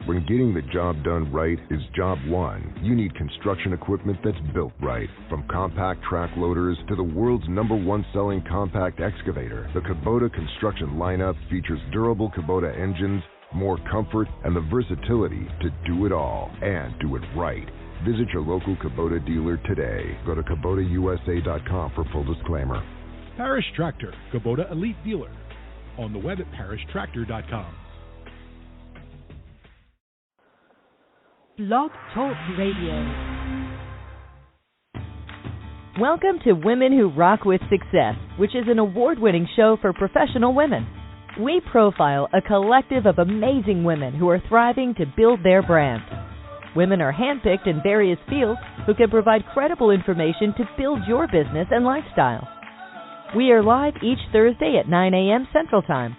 When getting the job done right is job one, you need construction equipment that's built right. From compact track loaders to the world's #1 selling compact excavator, the Kubota construction lineup features durable Kubota engines, more comfort, and the versatility to do it all and do it right. Visit your local Kubota dealer today. Go to KubotaUSA.com for full disclaimer. Parish Tractor, Kubota Elite Dealer. On the web at parishtractor.com. Blog Talk Radio. Welcome to Women Who Rock with Success, which is an award-winning show for professional women. We profile a collective of amazing women who are thriving to build their brand. Women are handpicked in various fields who can provide credible information to build your business and lifestyle. We are live each Thursday at 9 a.m. Central Time,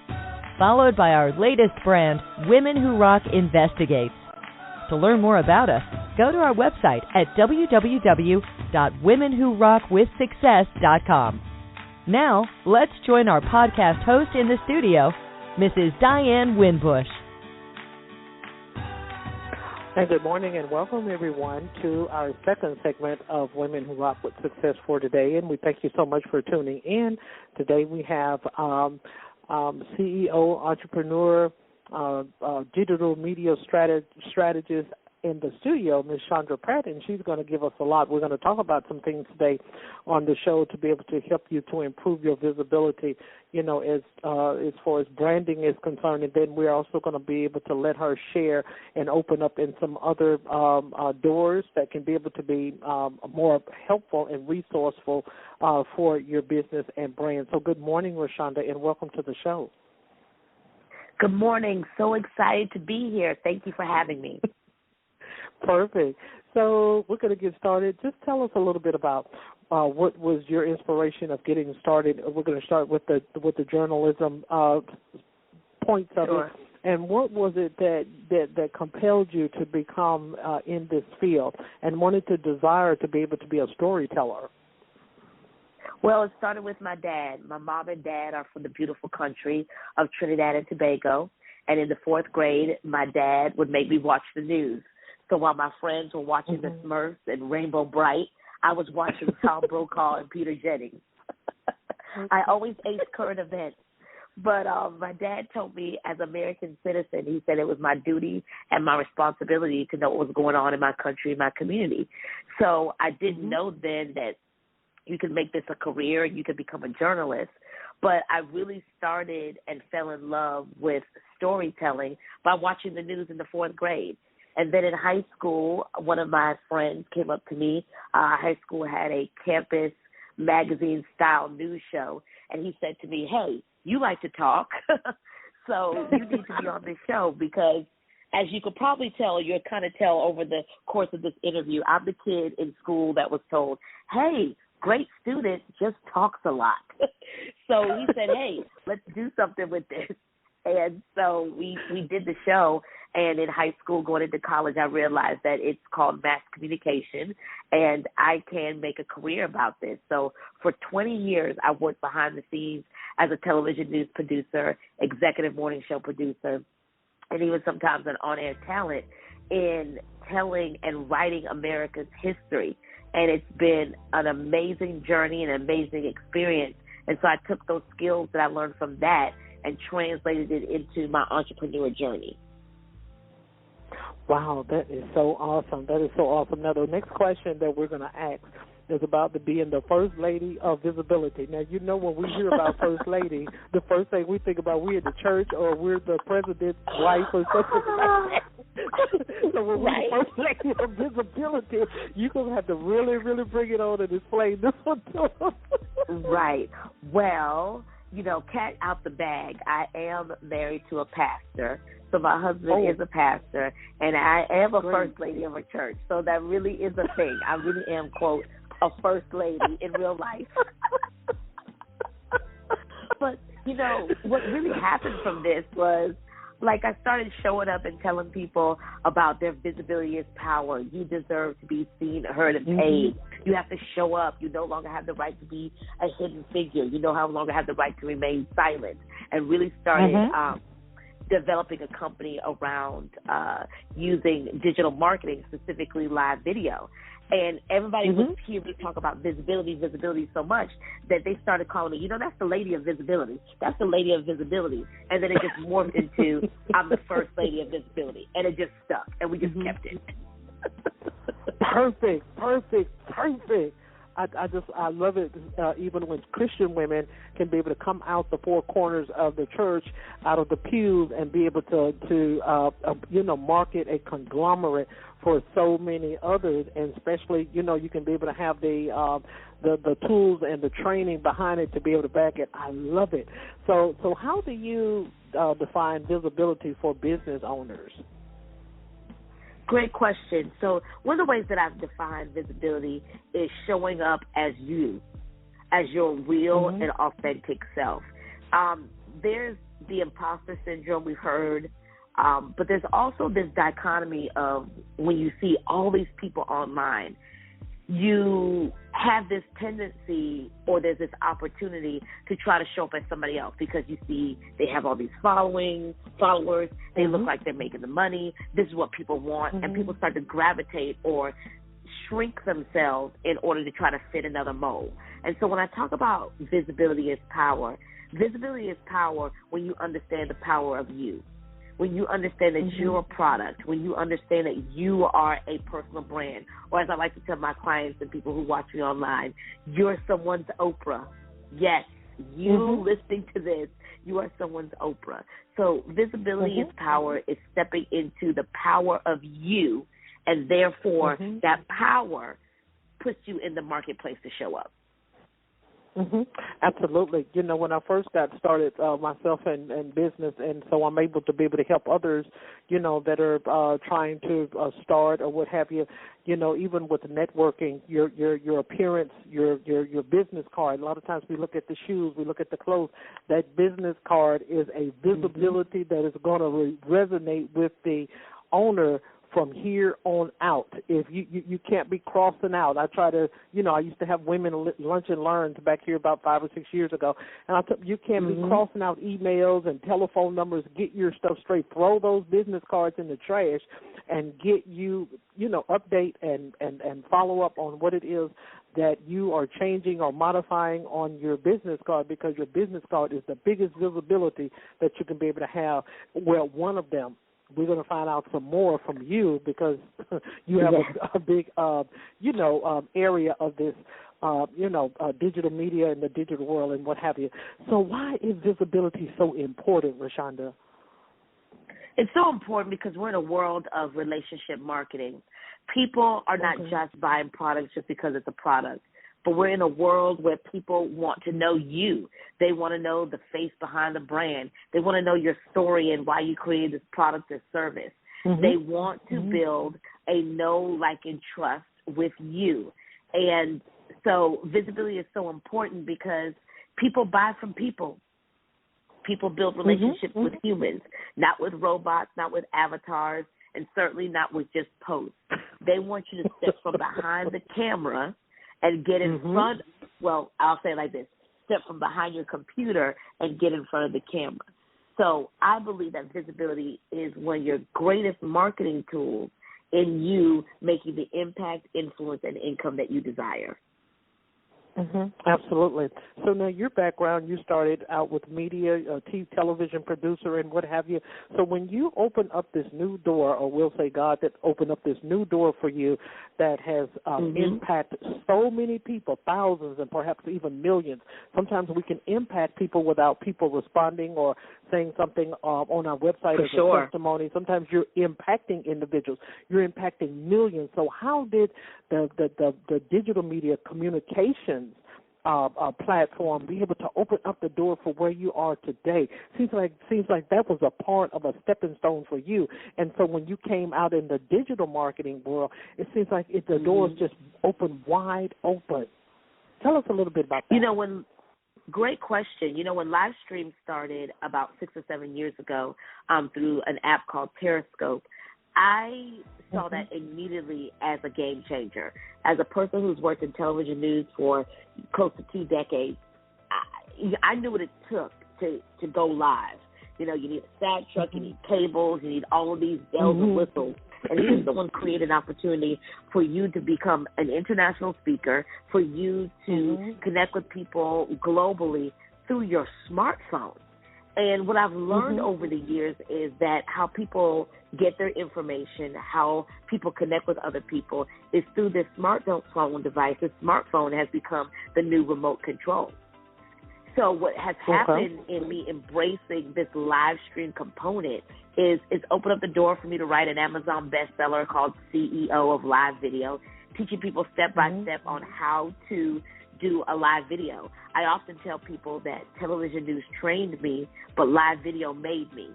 followed by our latest brand, Women Who Rock Investigates. To learn more about us, go to our website at www.womenwhorockwithsuccess.com. Now, let's join our podcast host in the studio, Mrs. Diane Winbush. And good morning and welcome, everyone, to our second segment of Women Who Rock with Success for today. And we thank you so much for tuning in. Today we have CEO, entrepreneur, digital media strategist in the studio, Ms. Roshanda Pratt, and she's going to give us a lot. We're going to talk about some things today on the show to be able to help you to improve your visibility, you know, as far as branding is concerned. And then we're also going to be able to let her share and open up in some other doors that can be able to be more helpful and resourceful for your business and brand. So good morning, Roshanda, and welcome to the show. Good morning. So excited to be here. Thank you for having me. Perfect. So we're going to get started. Just tell us a little bit about what was your inspiration of getting started. We're going to start with the journalism points of it. And what was it that compelled you to become in this field and wanted to desire to be able to be a storyteller? Well, it started with my dad. My mom and dad are from the beautiful country of Trinidad and Tobago. And in the fourth grade, my dad would make me watch the news. So while my friends were watching the Smurfs and Rainbow Bright, I was watching Tom Brokaw and Peter Jennings. I always aced current events. But my dad told me as an American citizen, he said it was my duty and my responsibility to know what was going on in my country, my community. So I didn't know then that you could make this a career and you could become a journalist. But I really started and fell in love with storytelling by watching the news in the fourth grade. And then in high school, one of my friends came up to me. High school had a campus magazine-style news show, and he said to me, hey, you like to talk, so you need to be on this show because, as you could probably tell, you'll kind of tell over the course of this interview, I'm the kid in school that was told, hey, great student, just talks a lot. So he said, hey, let's do something with this. And so we did the show, and in high school, going into college, I realized that it's called mass communication, and I can make a career about this. So for 20 years, I worked behind the scenes as a television news producer, executive morning show producer, and even sometimes an on-air talent in telling and writing America's history. And it's been an amazing journey, an amazing experience. And so I took those skills that I learned from that and translated it into my entrepreneur journey. Wow, that is so awesome. That is so awesome. Now, the next question that we're going to ask is about being the first lady of visibility. Now, you know when we hear about first lady, the first thing we think about we're the church or we're the president's wife or something like that. So when we're the first lady of visibility, you're going to have to really, really bring it on and explain this one to us. Right. Well, you know, cat out the bag. I am married to a pastor. So my husband is a pastor, and I am a first lady of a church. So that really is a thing. I really am, quote, a first lady in real life. But, you know, what really happened from this was, like, I started showing up and telling people about their visibility is power. You deserve to be seen, heard, and paid. You have to show up. You no longer have the right to be a hidden figure. You no longer have the right to remain silent. And really started developing a company around using digital marketing, specifically live video. And everybody would hear me talk about visibility so much that they started calling me, that's the lady of visibility. That's the lady of visibility. And then it just morphed into, I'm the first lady of visibility. And it just stuck, and we just kept it. Perfect. I love it. Even when Christian women can be able to come out the four corners of the church, out of the pews, and be able to market a conglomerate for so many others, and especially, you can be able to have the tools and the training behind it to be able to back it. I love it. So how do you define visibility for business owners? Great question. So one of the ways that I've defined visibility is showing up as you, as your real and authentic self. There's the imposter syndrome we've heard, but there's also this dichotomy of when you see all these people online, you have this tendency, or there's this opportunity to try to show up as somebody else because you see they have all these followers, they look like they're making the money, this is what people want, and people start to gravitate or shrink themselves in order to try to fit another mold. And so when I talk about visibility is power when you understand the power of you. When you understand that you're a product, when you understand that you are a personal brand, or as I like to tell my clients and people who watch me online, you're someone's Oprah. Yes, you listening to this, you are someone's Oprah. So visibility is power, is stepping into the power of you, and therefore that power puts you in the marketplace to show up. Absolutely. When I first got started myself in business, and so I'm able to be able to help others, that are trying to start or what have you, even with networking, your appearance, your business card. A lot of times we look at the shoes, we look at the clothes. That business card is a visibility that is going to resonate with the owner from here on out. If you can't be crossing out. I try to, I used to have women lunch and learns back here about 5 or 6 years ago, and you can't be crossing out emails and telephone numbers. Get your stuff straight. Throw those business cards in the trash and get update and follow up on what it is that you are changing or modifying on your business card, because your business card is the biggest visibility that you can be able to have. Well, one of them. We're going to find out some more from you, because you have a big, area of this, digital media and the digital world and what have you. So why is visibility so important, Roshanda? It's so important because we're in a world of relationship marketing. People are not just buying products just because it's a product. But we're in a world where people want to know you. They want to know the face behind the brand. They want to know your story and why you created this product or service. They want to build a know, like, and trust with you. And so visibility is so important because people buy from people. People build relationships with humans, not with robots, not with avatars, and certainly not with just posts. They want you to step from behind the camera and get in front, well, I'll say it like this, step from behind your computer and get in front of the camera. So I believe that visibility is one of your greatest marketing tools in you making the impact, influence, and income that you desire. Absolutely. So now your background, you started out with media, TV, television producer, and what have you. So when you open up this new door, or we'll say God that opened up this new door for you that has impacted so many people, thousands and perhaps even millions. Sometimes we can impact people without people responding or saying something on our website as a testimony. Sometimes you're impacting individuals. You're impacting millions. So how did the digital media communications platform be able to open up the door for where you are today? Seems like that was a part of a stepping stone for you. And so when you came out in the digital marketing world, it seems like the doors just opened wide open. Tell us a little bit about that. Great question. When live stream started about 6 or 7 years ago through an app called Periscope, I saw that immediately as a game changer. As a person who's worked in television news for close to 2 decades, I knew what it took to go live. You know, you need a SAT truck, you need cables, you need all of these bells and whistles. And here's someone created an opportunity for you to become an international speaker, for you to connect with people globally through your smartphone. And what I've learned over the years is that how people get their information, how people connect with other people is through this smartphone device. The smartphone has become the new remote control. So what has happened in me embracing this live stream component is it's opened up the door for me to write an Amazon bestseller called CEO of Live Video, teaching people step by step on how to do a live video. I often tell people that television news trained me, but live video made me.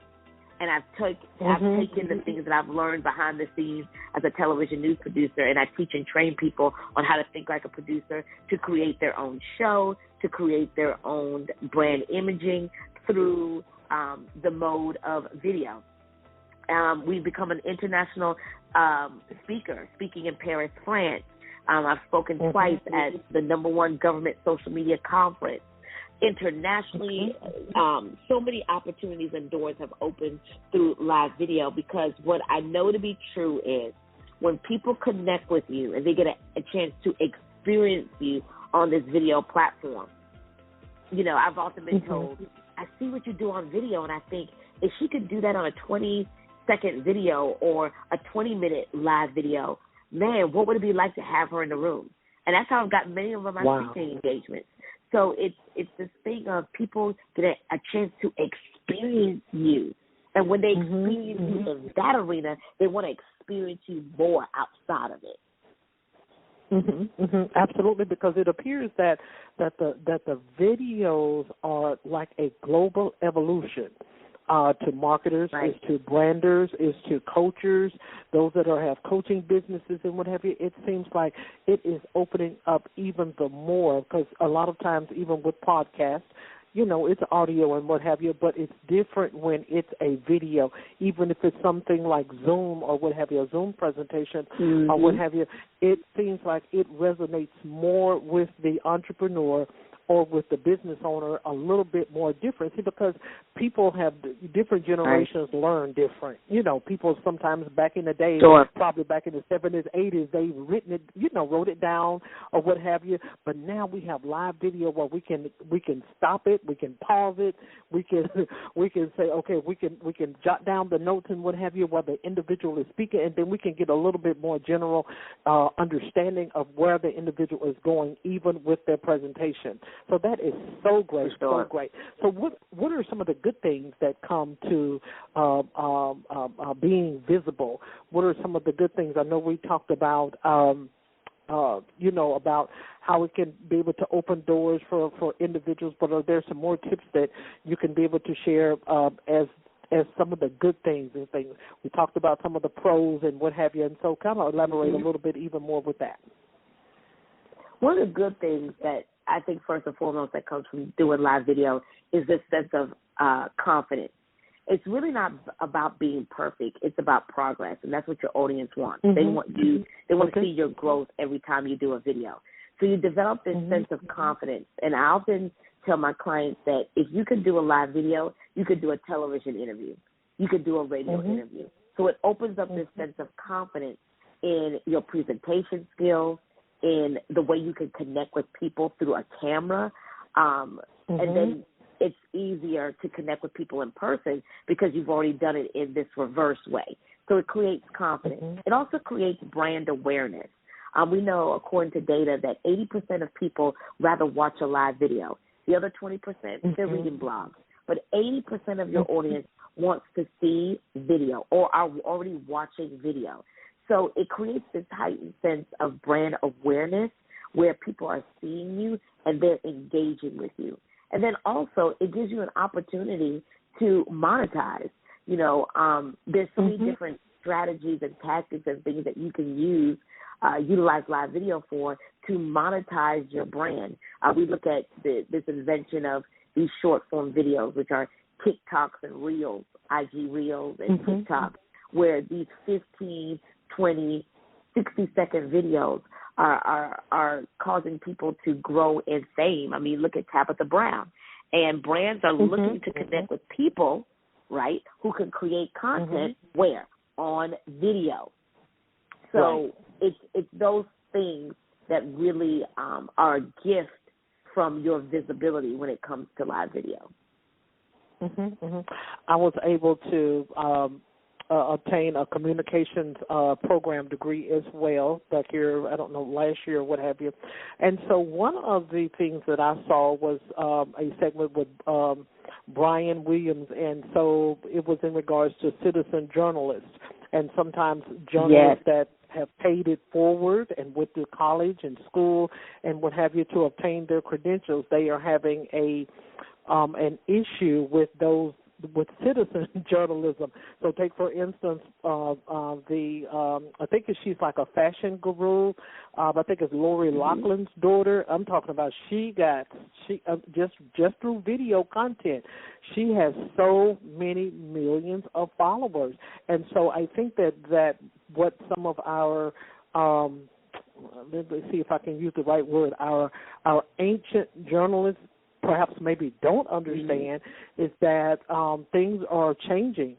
And I've taken the things that I've learned behind the scenes as a television news producer, and I teach and train people on how to think like a producer, to create their own show, to create their own brand imaging through the mode of video. We've become an international speaker, speaking in Paris, France. I've spoken twice at the #1 government social media conference. Internationally, so many opportunities and doors have opened through live video, because what I know to be true is when people connect with you and they get a chance to experience you on this video platform, you know, I've often been told, I see what you do on video, and I think if she could do that on a 20-second video or a 20-minute live video, man, what would it be like to have her in the room? And that's how I've got many of my speaking engagements. So it's this thing of people get a chance to experience you. And when they experience you in that arena, they want to experience you more outside of it. Absolutely, because it appears that the videos are like a global evolution. To marketers, is to branders, is to coachers, those that have coaching businesses and what have you. It seems like it is opening up even the more, because a lot of times, even with podcasts, you know, it's audio and what have you, but it's different when it's a video, even if it's something like Zoom or what have you, a Zoom presentation or what have you. It seems like it resonates more with the entrepreneur or with the business owner a little bit more different. See, because people have different generations learn different. You know, people sometimes back in the day, probably back in the 70s, 80s, they've written it, you know, wrote it down or what have you. But now we have live video where we can stop it, we can pause it, we can say, okay, we can jot down the notes and what have you while the individual is speaking, and then we can get a little bit more general understanding of where the individual is going, even with their presentation. So that is so great, so great. So what are some of the good things that come to being visible? What are some of the good things? I know we talked about, you know, about how it can be able to open doors for individuals, but are there some more tips that you can be able to share as some of the good things and things? We talked about some of the pros and what have you, and so kind of elaborate a little bit even more with that. One of the good things that I think first and foremost that comes from doing live video is this sense of confidence. It's really not about being perfect. It's about progress, and that's what your audience wants. They want you. They want to see your growth every time you do a video. So you develop this sense of confidence. And I often tell my clients that if you could do a live video, you could do a television interview. You could do a radio interview. So it opens up this sense of confidence in your presentation skills, in the way you can connect with people through a camera, and then it's easier to connect with people in person because you've already done it in this reverse way. So it creates confidence. It also creates brand awareness. We know, according to data, that 80% of people rather watch a live video. The other 20%, they're reading blogs. But 80% of your audience wants to see video or are already watching video. So it creates this heightened sense of brand awareness where people are seeing you and they're engaging with you. And then also it gives you an opportunity to monetize. You know, there's so many different strategies and tactics and things that you can utilize live video for to monetize your brand. We look at this invention of these short-form videos, which are TikToks and Reels, IG Reels and TikTok, where these 15, 20, 60-second videos are causing people to grow in fame. I mean, look at Tabitha Brown. And brands are looking to connect with people right, who can create content where? On video. So it's those things that really are a gift from your visibility when it comes to live video. I was able to obtain a communications program degree as well back here, I don't know, last year or what have you. And so one of the things that I saw was a segment with Brian Williams, and so it was in regards to citizen journalists. And sometimes journalists that have paid it forward and went to college and school and what have you to obtain their credentials, they are having an issue with those with citizen journalism. So take, for instance, I think she's like a fashion guru. I think it's Lori Loughlin's daughter. I'm talking about she just through video content, she has so many millions of followers. And so I think that what some of our let me see if I can use the right word, our ancient journalists perhaps maybe don't understand is that things are changing.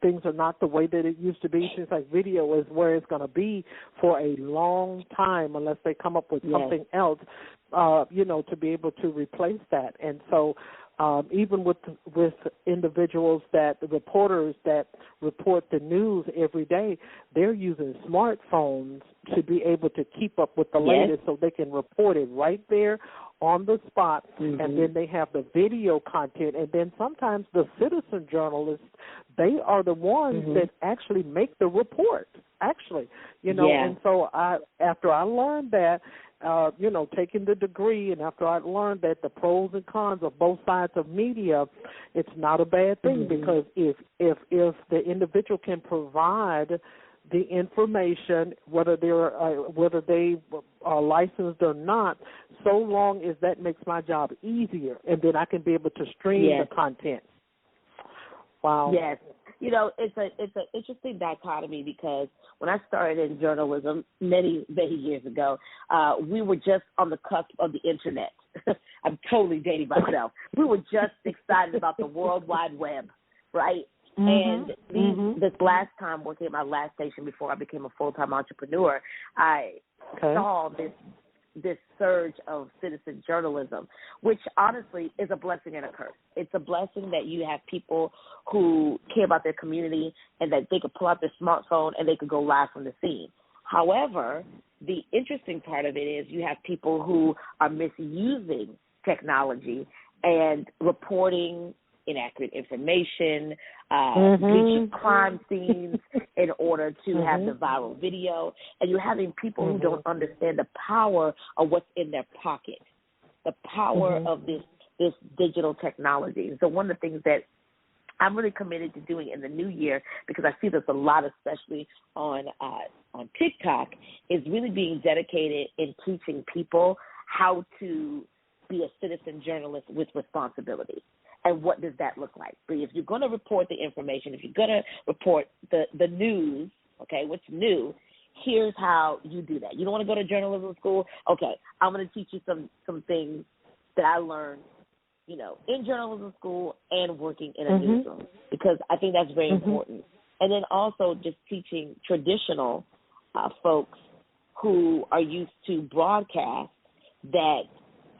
Things are not the way that it used to be. Seems like video is where it's going to be for a long time unless they come up with something else, to be able to replace that. And so even with individuals reporters that report the news every day, they're using smartphones to be able to keep up with the latest so they can report it right there on the spot, and then they have the video content, and then sometimes the citizen journalists, they are the ones that actually make the report, and so after I learned that, taking the degree, and after I learned that the pros and cons of both sides of media, it's not a bad thing because if the individual can provide the information, whether they are licensed or not, so long as that makes my job easier, and then I can be able to stream the content. Wow. Yes. It's an interesting dichotomy because when I started in journalism many, many years ago, we were just on the cusp of the Internet. I'm totally dating myself. We were just excited about the World Wide Web, right? And this last time working at my last station before I became a full-time entrepreneur, I saw this surge of citizen journalism, which honestly is a blessing and a curse. It's a blessing that you have people who care about their community and that they could pull out their smartphone and they could go live from the scene. However, the interesting part of it is you have people who are misusing technology and reporting inaccurate information, bleaching crime scenes in order to have the viral video. And you're having people who don't understand the power of what's in their pocket, the power of this digital technology. So one of the things that I'm really committed to doing in the new year, because I see there's a lot, especially on TikTok, is really being dedicated in teaching people how to be a citizen journalist with responsibility. And what does that look like? So if you're going to report the information, if you're going to report the news, okay, what's new, here's how you do that. You don't want to go to journalism school? Okay, I'm going to teach you some things that I learned, in journalism school and working in a newsroom, because I think that's very important. And then also just teaching traditional folks who are used to broadcast that,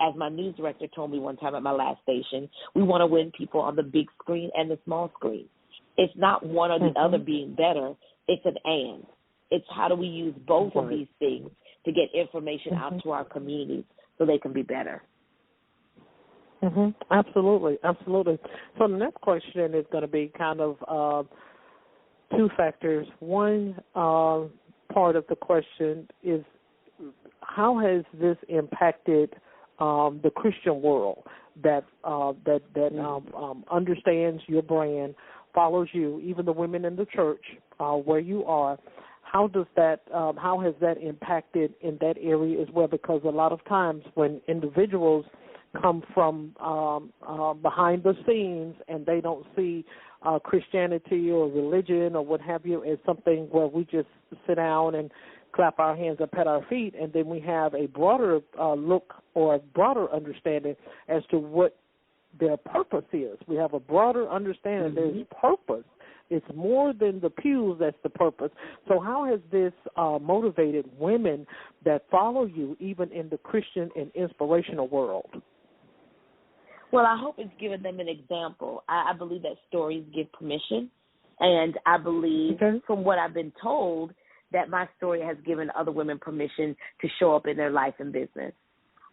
as my news director told me one time at my last station, we want to win people on the big screen and the small screen. It's not one or the other being better. It's an and. It's how do we use both of these things to get information out to our communities so they can be better. Absolutely. So the next question is going to be kind of two factors. One part of the question is, how has this impacted the Christian world that understands your brand, follows you, even the women in the church where you are? How has that impacted in that area as well? Because a lot of times when individuals come from behind the scenes and they don't see Christianity or religion or what have you as something where we just sit down and clap our hands and pat our feet, and then we have a broader look or a broader understanding as to what their purpose is. We have a broader understanding. There's purpose. It's more than the pews that's the purpose. So how has this motivated women that follow you even in the Christian and inspirational world? Well, I hope it's given them an example. I believe that stories give permission, and I believe from what I've been told that my story has given other women permission to show up in their life and business.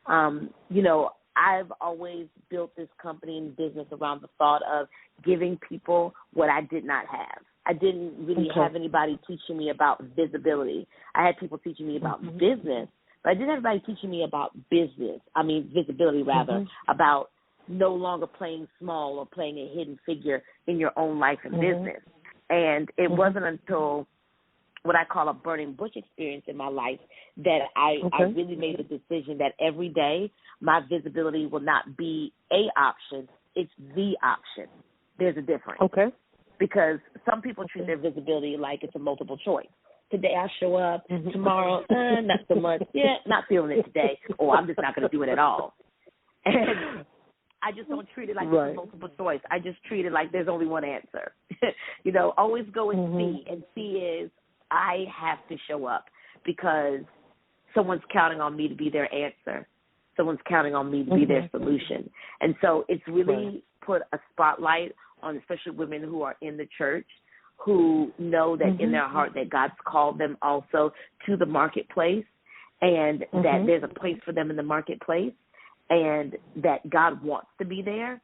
You know, I've always built this company and business around the thought of giving people what I did not have. I didn't really have anybody teaching me about visibility. I had people teaching me about business, but I didn't have anybody teaching me about visibility rather, about no longer playing small or playing a hidden figure in your own life and business. And it wasn't until what I call a burning bush experience in my life that I really made the decision that every day my visibility will not be a option, it's the option. There's a difference. Because some people treat their visibility like it's a multiple choice. Today I show up, tomorrow, not so much. Yeah, not feeling it today. Or I'm just not going to do it at all. And I just don't treat it like it's a multiple choice. I just treat it like there's only one answer. You know, always go with C. And C is I have to show up because someone's counting on me to be their answer. Someone's counting on me to be their solution. And so it's really put a spotlight on especially women who are in the church who know that in their heart that God's called them also to the marketplace and that there's a place for them in the marketplace and that God wants to be there.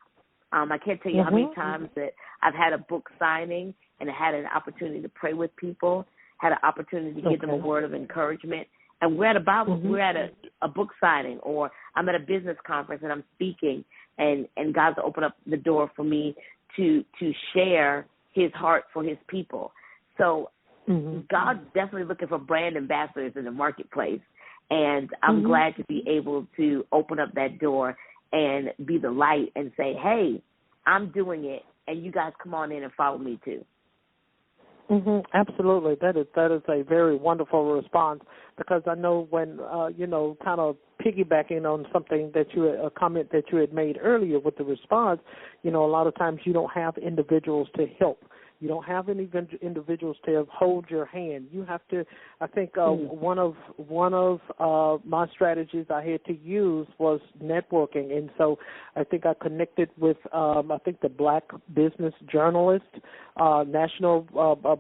I can't tell you how many times that I've had a book signing and had an opportunity to pray with people, had an opportunity to give them a word of encouragement. And we're at a book signing, or I'm at a business conference and I'm speaking, and God's opened up the door for me to share his heart for his people. So God's definitely looking for brand ambassadors in the marketplace, and I'm glad to be able to open up that door and be the light and say, hey, I'm doing it, and you guys come on in and follow me too. Absolutely. That is a very wonderful response, because I know when, kind of piggybacking on something a comment that you had made earlier with the response, a lot of times you don't have individuals to help. You don't have any individuals to hold your hand. You have to. I think one of my strategies I had to use was networking, and so I think I connected with the Black Business Journalist, National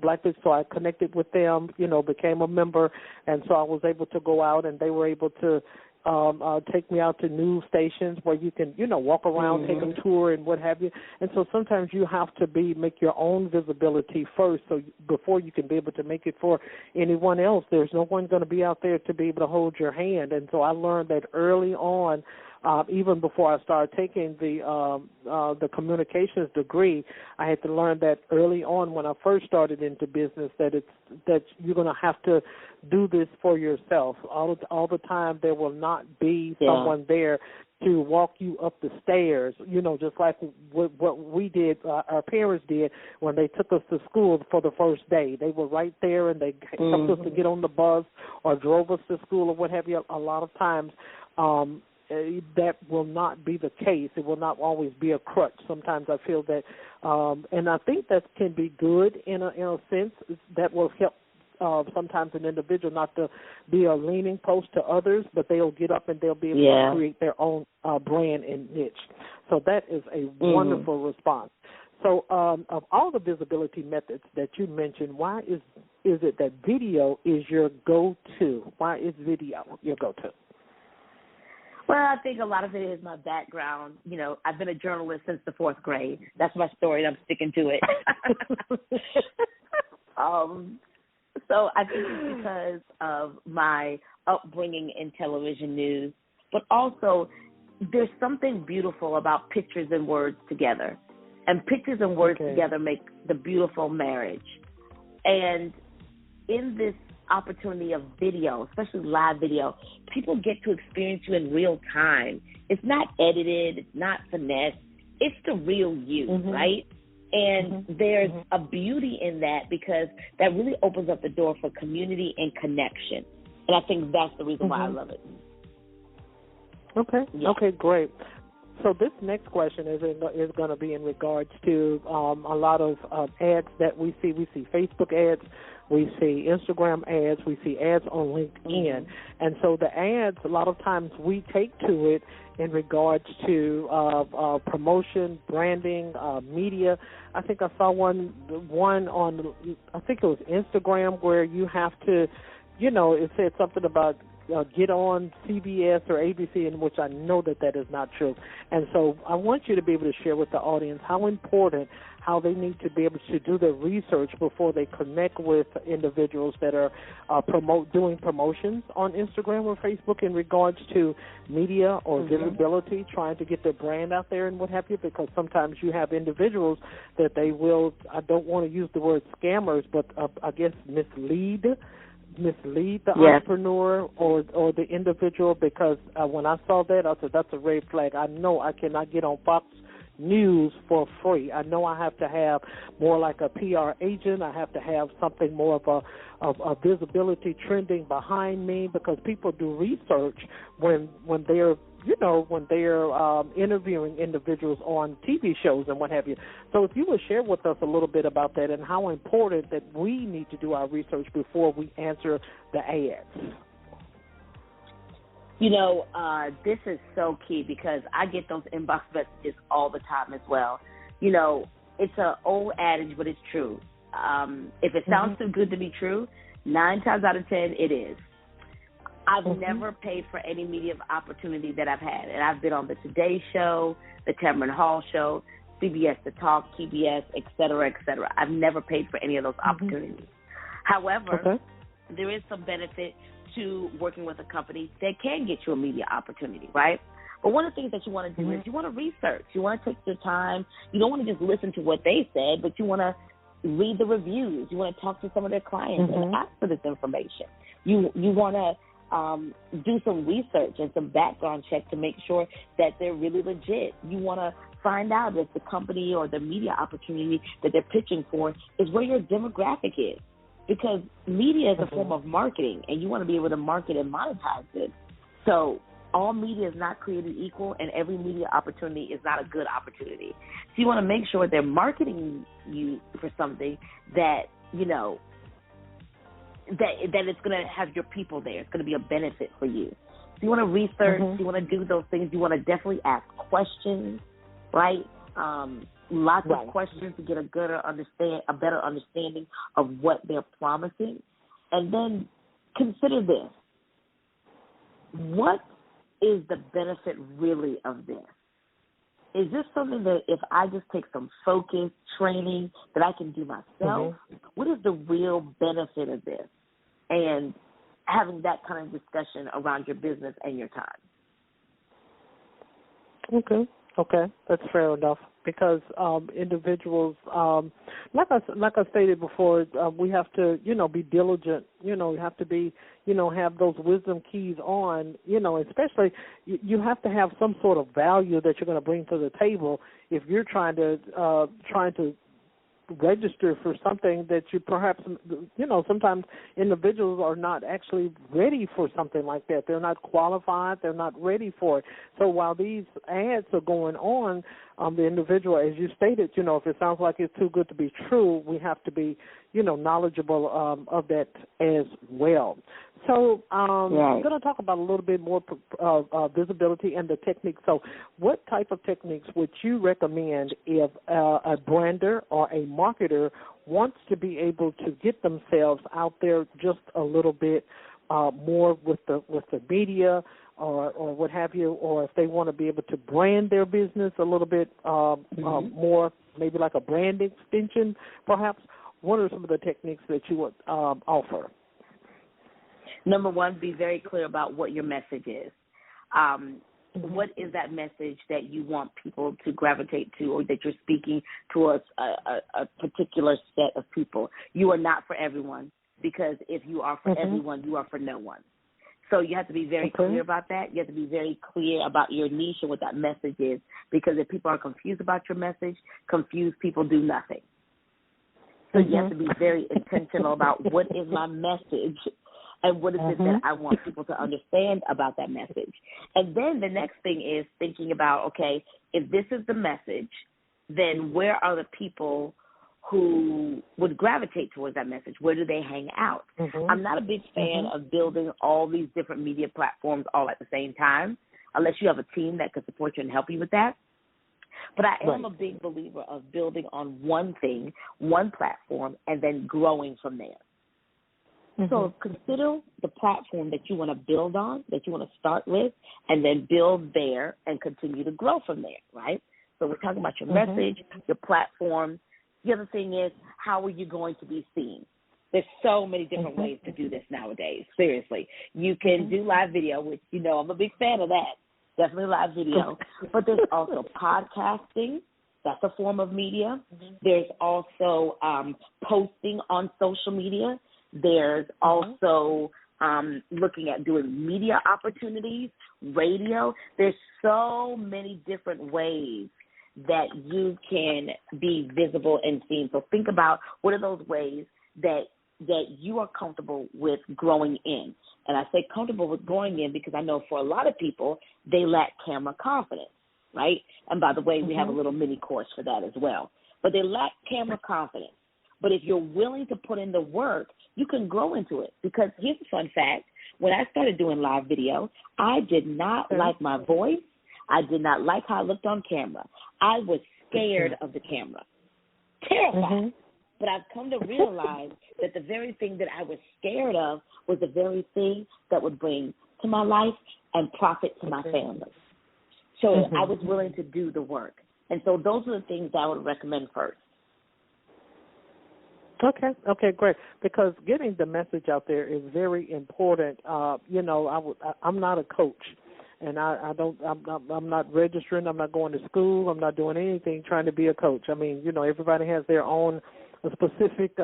Black Business. So I connected with them. Became a member, and so I was able to go out, and they were able to take me out to news stations where you can, walk around, take a tour and what have you. And so sometimes you have to make your own visibility first, so before you can be able to make it for anyone else. There's no one going to be out there to be able to hold your hand. And so I learned that early on, even before I started taking the communications degree, I had to learn that early on when I first started into business that you're going to have to do this for yourself. All the time there will not be someone there to walk you up the stairs, just like what we did, our parents did when they took us to school for the first day. They were right there, and they helped us to get on the bus or drove us to school or what have you. A lot of times that will not be the case. It will not always be a crutch. Sometimes I feel that, and I think that can be good in a sense. That will help sometimes an individual not to be a leaning post to others, but they'll get up and they'll be able to create their own brand and niche. So that is a wonderful response. So of all the visibility methods that you mentioned, why is it that video is your go-to? Why is video your go-to? Well, I think a lot of it is my background. I've been a journalist since the 4th grade. That's my story, and I'm sticking to it. So I think it's because of my upbringing in television news, but also there's something beautiful about pictures and words together. And pictures and words together make the beautiful marriage. And in this opportunity of video, especially live video, people get to experience you in real time. It's not edited, it's not finessed, it's the real you, right? And there's a beauty in that, because that really opens up the door for community and connection. And I think that's the reason why I love it. Okay, great. So this next question is going to be in regards to a lot of ads that we see. We see Facebook ads, we see Instagram ads, we see ads on LinkedIn. And so the ads, a lot of times we take to it in regards to promotion, branding, media. I think I saw one on, I think it was Instagram, where you have to, it said something about get on CBS or ABC, in which I know that is not true. And so I want you to be able to share with the audience how important, how they need to be able to do their research before they connect with individuals that are doing promotions on Instagram or Facebook in regards to media or visibility, trying to get their brand out there and what have you, because sometimes you have individuals that they will, I don't want to use the word scammers, but I guess mislead the entrepreneur or the individual, because when I saw that, I said, that's a red flag. I know I cannot get on Fox News for free. I know I have to have more like a PR agent. I have to have something more of a visibility trending behind me, because people do research when they're interviewing individuals on TV shows and what have you. So if you would share with us a little bit about that and how important that we need to do our research before we answer the ads. This is so key, because I get those inbox messages all the time as well. It's an old adage, but it's true. If it sounds too good to be true, 9 times out of 10 it is. I've never paid for any media opportunity that I've had, and I've been on the Today Show, the Tamron Hall Show, CBS The Talk, PBS, et cetera, et cetera. I've never paid for any of those opportunities. However, there is some benefit to working with a company that can get you a media opportunity, right? But one of the things that you want to do is you want to research. You want to take your time. You don't want to just listen to what they said, but you want to read the reviews. You want to talk to some of their clients and ask for this information. You want to do some research and some background check to make sure that they're really legit. You want to find out if the company or the media opportunity that they're pitching for is where your demographic is, because media is a form of marketing, and you want to be able to market and monetize it. So all media is not created equal, and every media opportunity is not a good opportunity. So you want to make sure they're marketing you for something that, that it's going to have your people there. It's going to be a benefit for you. So you want to research. You want to do those things. You want to definitely ask questions, right? Lots of questions to get a better understanding of what they're promising. And then consider this. What is the benefit really of this? Is this something that if I just take some focus, training, that I can do myself? What is the real benefit of this? And having that kind of discussion around your business and your time. Okay, that's fair enough, because individuals, like I stated before, we have to, be diligent. We have to be, have those wisdom keys on. Especially you have to have some sort of value that you're going to bring to the table if you're trying to register for something that you perhaps, sometimes individuals are not actually ready for something like that. They're not qualified. They're not ready for it. So while these ads are going on, the individual, as you stated, if it sounds like it's too good to be true, we have to be, knowledgeable of that as well. So I'm going to talk about a little bit more visibility and the techniques. So what type of techniques would you recommend if a brander or a marketer wants to be able to get themselves out there just a little bit more with the media or what have you, or if they want to be able to brand their business a little bit more, maybe like a brand extension perhaps? What are some of the techniques that you would offer? Number one, be very clear about what your message is. What is that message that you want people to gravitate to, or that you're speaking to a particular set of people? You are not for everyone, because if you are for everyone, you are for no one. So you have to be very clear about that. You have to be very clear about your niche and what that message is, because if people are confused about your message, confused people do nothing. So you have to be very intentional about what is my message, And what is it that I want people to understand about that message? And then the next thing is thinking about, okay, if this is the message, then where are the people who would gravitate towards that message? Where do they hang out? I'm not a big fan of building all these different media platforms all at the same time, unless you have a team that can support you and help you with that. But I am a big believer of building on one thing, one platform, and then growing from there. So consider the platform that you want to build on, that you want to start with, and then build there and continue to grow from there, right? So we're talking about your message, your platform. The other thing is, how are you going to be seen? There's so many different ways to do this nowadays, seriously. You can do live video, which, you know, I'm a big fan of that. Definitely live video. But there's also podcasting. That's a form of media. There's also posting on social media. There's also looking at doing media opportunities, radio. There's so many different ways that you can be visible and seen. So think about what are those ways that you are comfortable with growing in. And I say comfortable with growing in because I know for a lot of people, they lack camera confidence, right? And by the way, we have a little mini course for that as well. But they lack camera confidence. But if you're willing to put in the work, you can grow into it. Because here's a fun fact. When I started doing live video, I did not like my voice. I did not like how I looked on camera. I was scared of the camera, terrified. But I've come to realize that the very thing that I was scared of was the very thing that would bring to my life and profit to my family. So I was willing to do the work. And so those are the things that I would recommend first. Okay, great. Because getting the message out there is very important. I'm not a coach. And I'm not registering. I'm not going to school. I'm not doing anything trying to be a coach. I mean, everybody has their own specific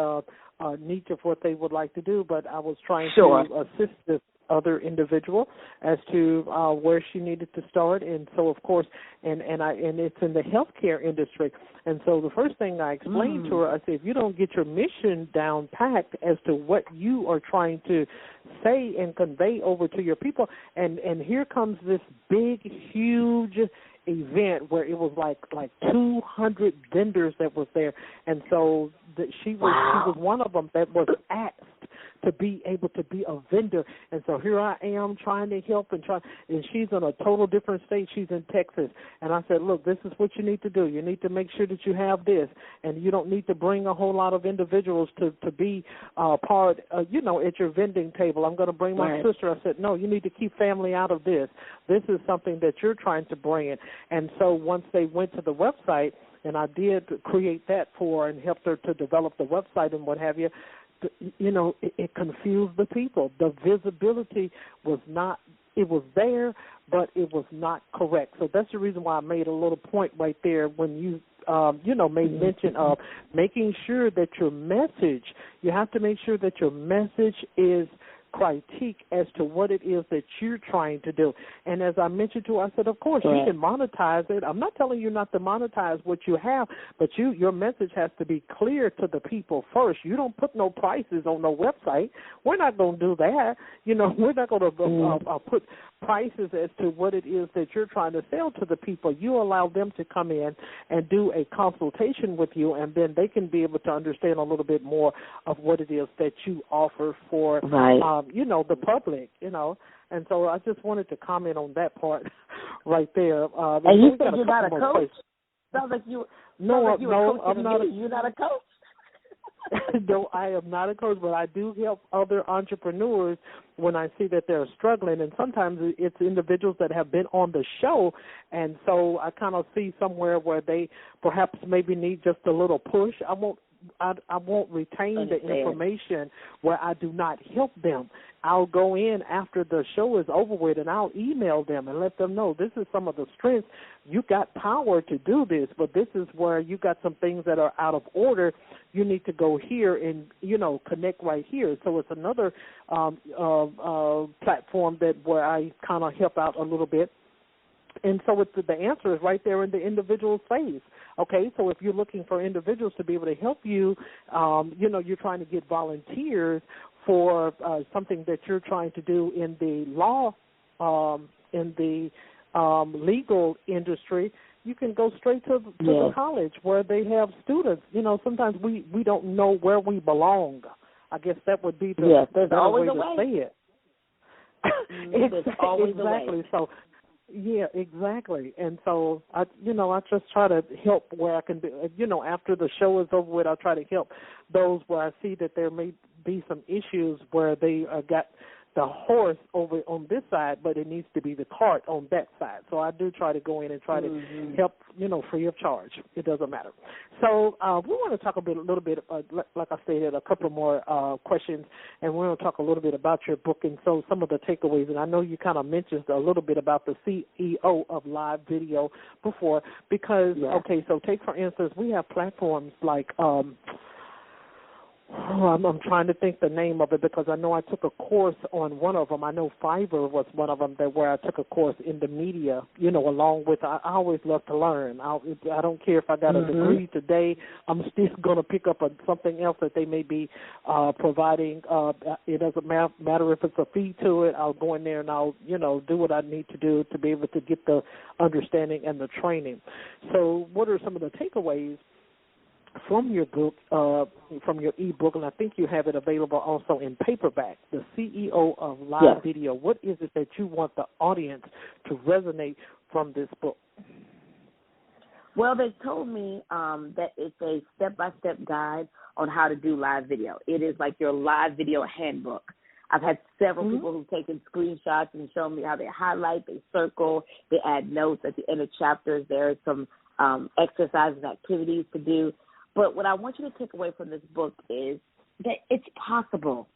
niche of what they would like to do. But I was trying to assist this other individual as to where she needed to start. And so, of course, and it's in the healthcare industry. And so the first thing I explained to her, I said, if you don't get your mission down packed as to what you are trying to say and convey over to your people, and here comes this big, huge event where it was like 200 vendors that was there, and so she was one of them that was asked to be able to be a vendor. And so here I am trying to help and she's in a total different state. She's in Texas. And I said, look, this is what you need to do. You need to make sure that you have this, and you don't need to bring a whole lot of individuals to be part, at your vending table. I'm going to bring my sister. I said, no, you need to keep family out of this. This is something that you're trying to bring in. And so once they went to the website, and I did create that for her and helped her to develop the website and what have you, it confused the people. The visibility was not, it was there, but it was not correct. So that's the reason why I made a little point right there when you, made mention of making sure that your message, you have to make sure that your message is critique as to what it is that you're trying to do. And as I mentioned to her, I said, of course, you can monetize it. I'm not telling you not to monetize what you have, but your message has to be clear to the people first. You don't put no prices on no website. We're not going to do that. We're not going to put prices as to what it is that you're trying to sell to the people. You allow them to come in and do a consultation with you, and then they can be able to understand a little bit more of what it is that you offer for the public, And so I just wanted to comment on that part right there. And you said you're not a coach? Sounds like you were I'm not. You're not a coach? No, I am not a coach, but I do help other entrepreneurs when I see that they're struggling. And sometimes it's individuals that have been on the show, and so I kind of see somewhere where they perhaps maybe need just a little push. I won't retain the information where I do not help them. I'll go in after the show is over with, and I'll email them and let them know this is some of the strengths. You got power to do this, but this is where you got some things that are out of order. You need to go here and, connect right here. So it's another platform where I kind of help out a little bit. And so the answer is right there in the individual's face. Okay, so if you're looking for individuals to be able to help you, you're trying to get volunteers for something that you're trying to do in the law, in the legal industry, you can go straight to the college where they have students. Sometimes we don't know where we belong. I guess that would be the there's better always way to say it. There's always exactly. a way. So, yeah, exactly. And so, I just try to help where I can do. After the show is over with, I try to help those where I see that there may be some issues where they got the horse over on this side, but it needs to be the cart on that side. So I do try to go in and try to help, free of charge. It doesn't matter. So we want to talk a little bit, like I stated, a couple more questions, and we're going to talk a little bit about your book and so some of the takeaways. And I know you kind of mentioned a little bit about the CEO of live video before because, okay, so take, for instance, we have platforms like I'm trying to think the name of it because I know I took a course on one of them. I know Fiverr was one of them where I took a course in the media, along with, I always love to learn. I don't care if I got a degree today. I'm still going to pick up something else that they may be providing. It doesn't matter if it's a fee to it. I'll go in there and I'll, do what I need to do to be able to get the understanding and the training. So what are some of the takeaways from your book, from your e-book, and I think you have it available also in paperback, The CEO of Live Video. What is it that you want the audience to resonate from this book? Well, they told me that it's a step-by-step guide on how to do live video. It is like your live video handbook. I've had several people who've taken screenshots and shown me how they highlight, they circle, they add notes at the end of chapters. There are some exercises and activities to do. But what I want you to take away from this book is that it's possible.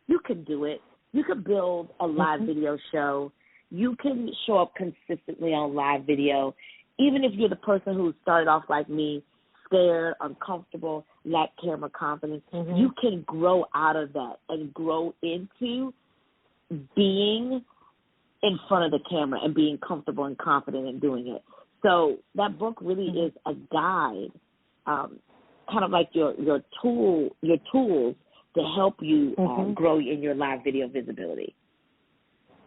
You can do it. You can build a live video show. You can show up consistently on live video. Even if you're the person who started off like me, scared, uncomfortable, lack camera confidence, you can grow out of that and grow into being in front of the camera and being comfortable and confident in doing it. So that book really is a guide, kind of like your tools to help you grow in your live video visibility.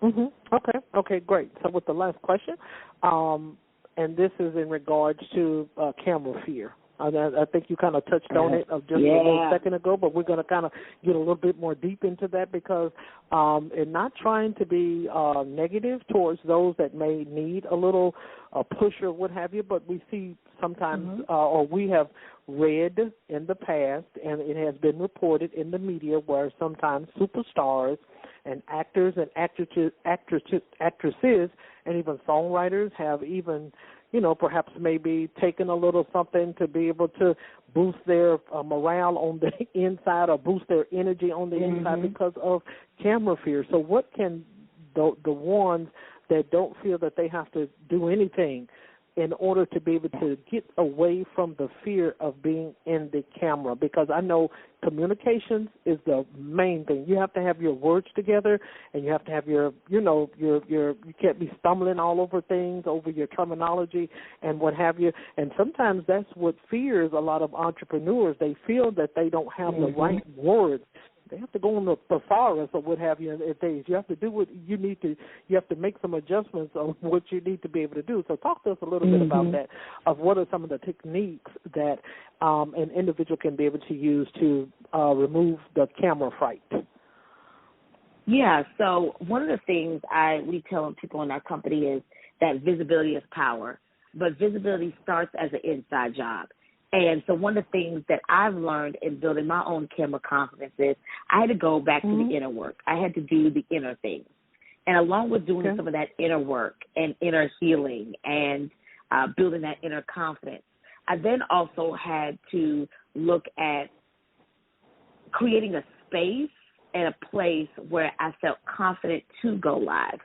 Okay, great. So with the last question, and this is in regards to camera fear. I think you kind of touched on it just a little second ago, but we're going to kind of get a little bit more deep into that because and not trying to be negative towards those that may need a little push or what have you, but we see sometimes or we have read in the past, and it has been reported in the media where sometimes superstars and actors and actresses and even songwriters have even perhaps maybe taken a little something to be able to boost their morale on the inside or boost their energy on the inside because of camera fear. So what can the ones that don't feel that they have to do anything in order to be able to get away from the fear of being in the camera? Because I know communications is the main thing. You have to have your words together, and you have to have your you can't be stumbling all over things, over your terminology and what have you. And sometimes that's what fears a lot of entrepreneurs. They feel that they don't have the right words. They have to go on the thesaurus or what have you at days. You have to do what you need to. You have to make some adjustments on what you need to be able to do. So talk to us a little bit about that, of what are some of the techniques that an individual can be able to use to remove the camera fright. Yeah, so one of the things we tell people in our company is that visibility is power, but visibility starts as an inside job. And so one of the things that I've learned in building my own camera confidence is I had to go back to the inner work. I had to do the inner things. And along with doing some of that inner work and inner healing and building that inner confidence, I then also had to look at creating a space and a place where I felt confident to go live.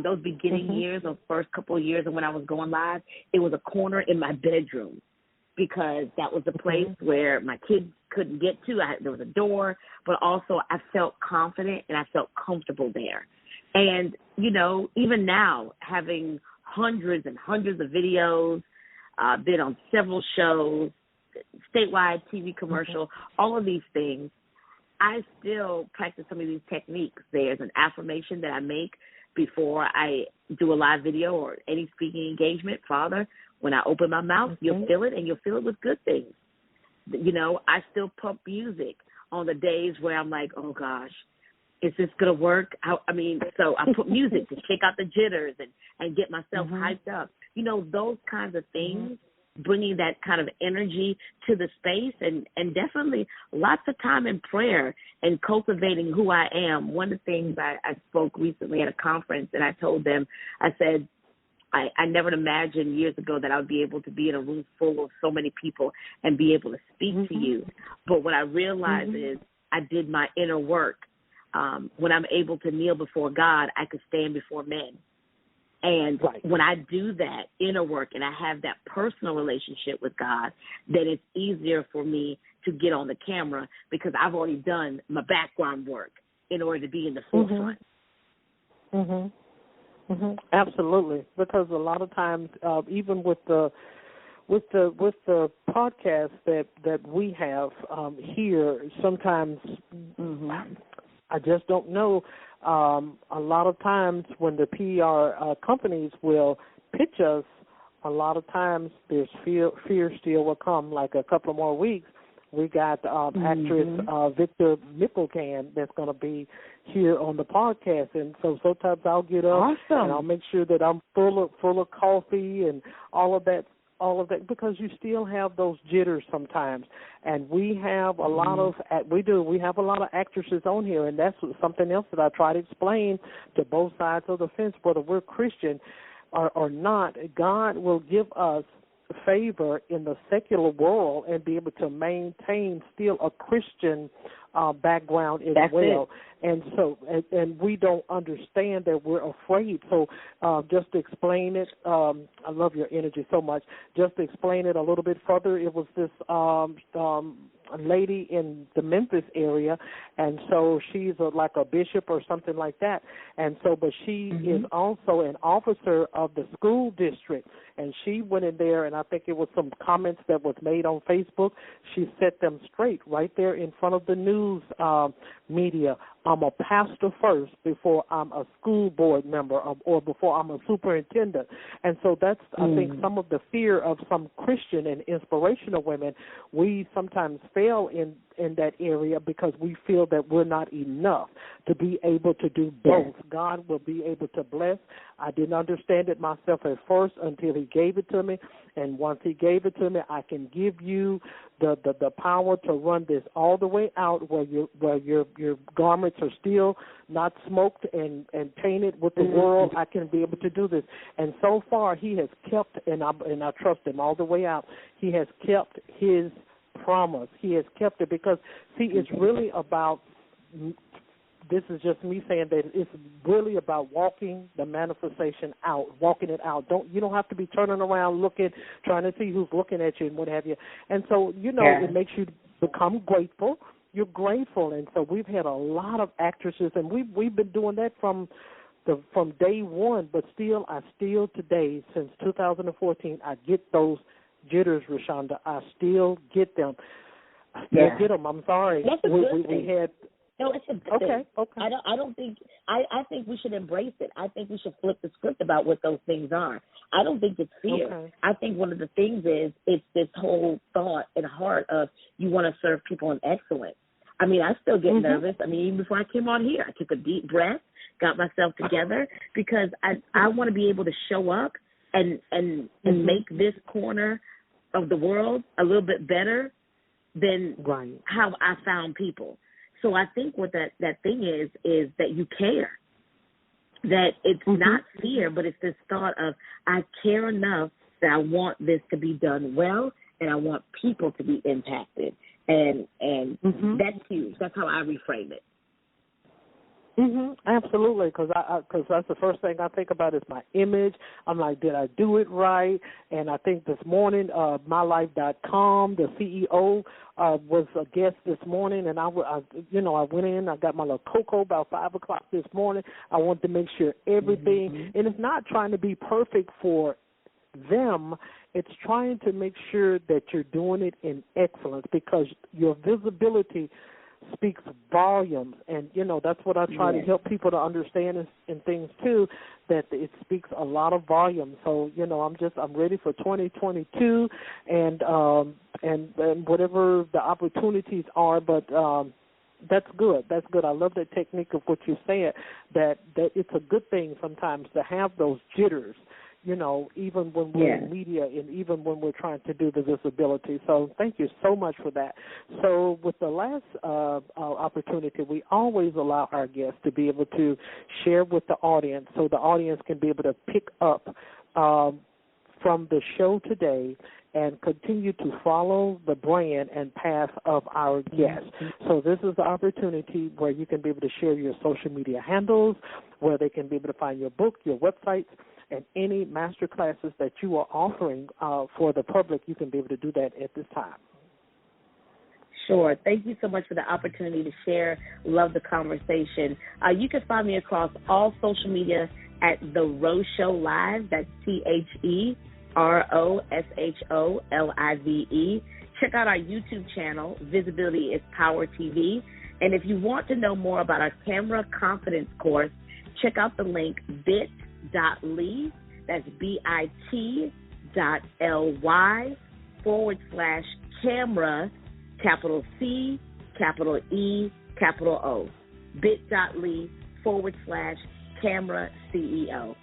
Those beginning years, those first couple of years of when I was going live, it was a corner in my bedroom, because that was the place where my kids couldn't get to. There was a door, but also I felt confident and I felt comfortable there. And, even now, having hundreds and hundreds of videos, been on several shows, statewide TV commercial, all of these things. I still practice some of these techniques. There's an affirmation that I make before I do a live video or any speaking engagement. Father, when I open my mouth, you'll feel it, and you'll feel it with good things. You know, I still pump music on the days where I'm like, oh, gosh, is this going to work? So I put music to shake out the jitters and get myself hyped up. You know, those kinds of things, bringing that kind of energy to the space, and definitely lots of time in prayer and cultivating who I am. One of the things I spoke recently at a conference, and I told them, I said, I never imagined years ago that I would be able to be in a room full of so many people and be able to speak to you. But what I realized is I did my inner work. When I'm able to kneel before God, I could stand before men. And when I do that inner work and I have that personal relationship with God, then it's easier for me to get on the camera because I've already done my background work in order to be in the forefront. Absolutely, because a lot of times, even with the podcast that we have here, sometimes I just don't know. A lot of times when the PR companies will pitch us, a lot of times there's fear still will come. Like a couple of more weeks, we got actress Victor Mickelcan that's going to be here on the podcast, and so sometimes I'll get up and I'll make sure that I'm full of coffee and all of that, because you still have those jitters sometimes. And we have a lot of we have a lot of actresses on here, and that's something else that I try to explain to both sides of the fence, whether we're Christian or not. God will give us favor in the secular world and be able to maintain still a Christian background as well. And so, and we don't understand that we're afraid. So just to explain it, I love your energy so much. Just to explain it a little bit further, it was this a lady in the Memphis area, and so she's like a bishop or something like that. And so, but she is also an officer of the school district, and she went in there, and I think it was some comments that was made on Facebook. She set them straight right there in front of the news media. I'm a pastor first before I'm a school board member or before I'm a superintendent. And so that's, I think, some of the fear of some Christian and inspirational women. We sometimes fail in that area because we feel that we're not enough to be able to do both. God will be able to bless. I didn't understand it myself at first until he gave it to me. And once he gave it to me, I can give you the power to run this all the way out where your garments are still not smoked and tainted with the world. I can be able to do this. And so far he has kept, and I trust him all the way out, he has kept his promise. He has kept it because, see, it's really about, this is just me saying that it's really about walking the manifestation out, walking it out. You don't have to be turning around looking, trying to see who's looking at you and what have you. And so, it makes you become grateful. You're grateful. And so we've had a lot of actresses, and we've been doing that from day one, but I still today, since 2014, I get those jitters, Roshanda. I still get them. I still get them. I'm sorry. That's a good thing. We had. No, it's a good thing. Okay. I think we should embrace it. I think we should flip the script about what those things are. I don't think it's fear. Okay. I think one of the things is it's this whole thought and heart of you want to serve people in excellence. I mean, I still get nervous. I mean, even before I came on here, I took a deep breath, got myself together, because I want to be able to show up and make this corner of the world a little bit better than how I found people. So I think what that thing is that you care, that it's not fear, but it's this thought of I care enough that I want this to be done well, and I want people to be impacted, and that's huge. That's how I reframe it. Absolutely, because that's the first thing I think about is my image. I'm like, did I do it right? And I think this morning, mylife.com, the CEO was a guest this morning, and I went in, I got my little cocoa about 5 o'clock this morning. I wanted to make sure everything, and it's not trying to be perfect for them. It's trying to make sure that you're doing it in excellence, because your visibility speaks volumes, and that's what I try to help people to understand in things too, that it speaks a lot of volume. So I'm ready for 2022 and whatever the opportunities are, but that's good. That's good. I love that technique of what you said, that it's a good thing sometimes to have those jitters, even when we're in media and even when we're trying to do the visibility. So thank you so much for that. So with the last opportunity, we always allow our guests to be able to share with the audience, so the audience can be able to pick up from the show today and continue to follow the brand and path of our guests. So this is the opportunity where you can be able to share your social media handles, where they can be able to find your book, your websites, and any master classes that you are offering for the public. You can be able to do that at this time. Sure. Thank you so much for the opportunity to share. Love the conversation. You can find me across all social media at The Rosho Live. That's TheRosholive. Check out our YouTube channel, Visibility is Power TV. And if you want to know more about our camera confidence course, check out the link bit.ly, that's bit.ly/camera, capital C, capital E, capital O, bit.ly/camera CEO.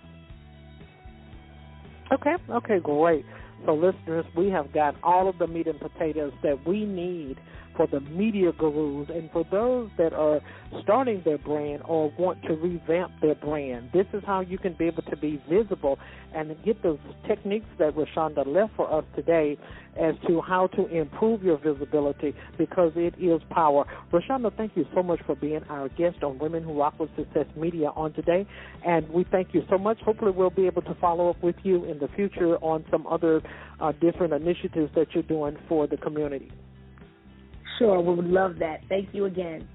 Okay, great. So listeners, we have got all of the meat and potatoes that we need for the media gurus and for those that are starting their brand or want to revamp their brand. This is how you can be able to be visible and get those techniques that Roshanda left for us today as to how to improve your visibility, because it is power. Roshanda, thank you so much for being our guest on Women Who Rock with Success Media on today, and we thank you so much. Hopefully we'll be able to follow up with you in the future on some other different initiatives that you're doing for the community. Sure, we would love that. Thank you again.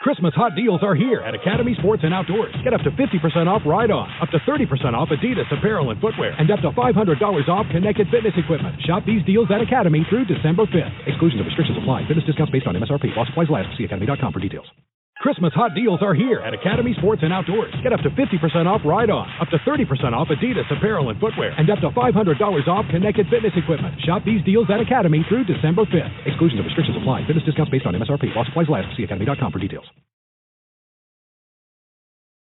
Christmas hot deals are here at Academy Sports and Outdoors. Get up to 50% off ride-on, up to 30% off Adidas apparel and footwear, and up to $500 off connected fitness equipment. Shop these deals at Academy through December 5th. Exclusions and restrictions apply. Fitness discounts based on MSRP. While supplies last, see academy.com for details. Christmas hot deals are here at Academy Sports and Outdoors. Get up to 50% off ride-on, up to 30% off Adidas apparel and footwear, and up to $500 off connected fitness equipment. Shop these deals at Academy through December 5th. Exclusions and restrictions apply. Fitness discounts based on MSRP. While supplies last, see academy.com for details.